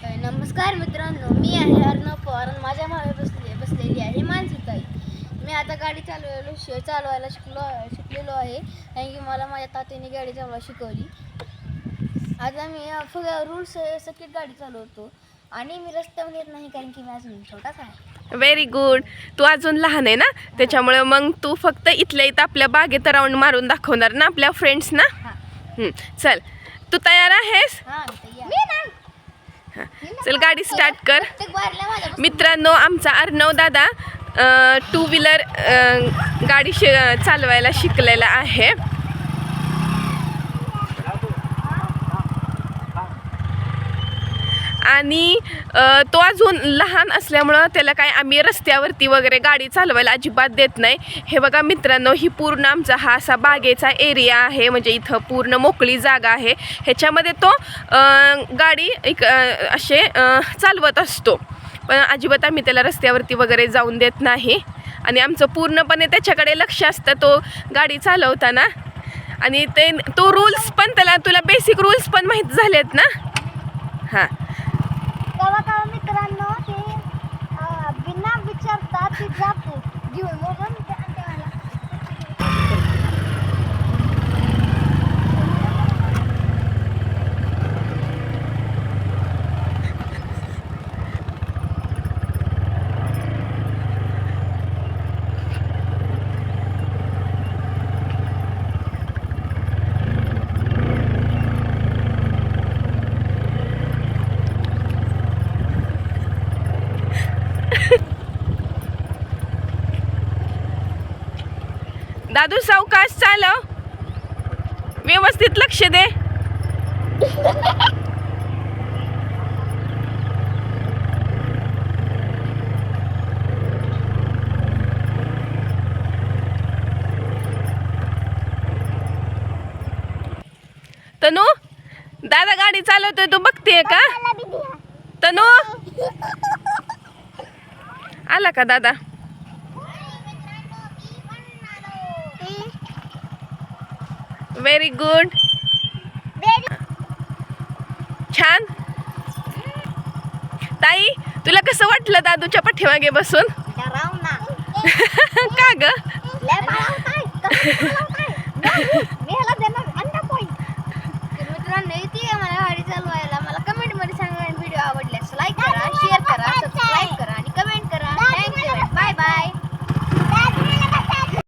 नमस्कार मित्रांनो, मी आहे अर्णव पवार आणि माझ्या मागे बसलेली आहे मानसीताई. मी आता गाडी चालवायला शिकलेलो आहे, कारण की मला माझ्या तात्याने गाडी चालवायला शिकवली. आता मी रूल्स सगळी गाडी चालवतो आणि मी रस्त्यावर येत नाही, कारण की मी अजून छोटाच आहे. Very good. तू अजून लहान आहे ना, त्याच्यामुळे मग तू फक्त इथल्या इथं आपल्या बागेत राऊंड मारून दाखवणार ना आपल्या फ्रेंड्स ना. चल, तू तयार आहेस? चल, गाडी स्टार्ट कर. मित्रांनो, आमचा अर्णव दादा 2 व्हीलर गाडी चालवायला शिकलेला आहे. आणि तो अजून लहान असल्यामुळं त्याला काय आम्ही रस्त्यावरती वगैरे गाडी चालवायला अजिबात देत नाही. हे बघा मित्रांनो, ही पूर्ण आमचा हा असा बागेचा एरिया आहे, म्हणजे इथं पूर्ण मोकळी जागा आहे. ह्याच्यामध्ये तो गाडी असे चालवत असतो, पण अजिबात आम्ही त्याला रस्त्यावरती वगैरे जाऊन देत नाही. आणि आमचं पूर्णपणे त्याच्याकडे लक्ष असतं तो गाडी चालवताना. आणि तो रूल्स पण तुला बेसिक रूल्स पण माहीत झालेत ना. हां, तेव्हा मित्रांनो, ते बिना विचारता ती जातो घेऊन म्हणून दादू सावकाश चालव, व्यवस्थित लक्ष दे. तनू, दादा गाडी चालवतोय, तू बघतेय का? तनू, आला का दादा? व्हेरी गुड, छान. ताई, तुला कसं वाटलं दादूच्या पाठीमागे बसून? का ग?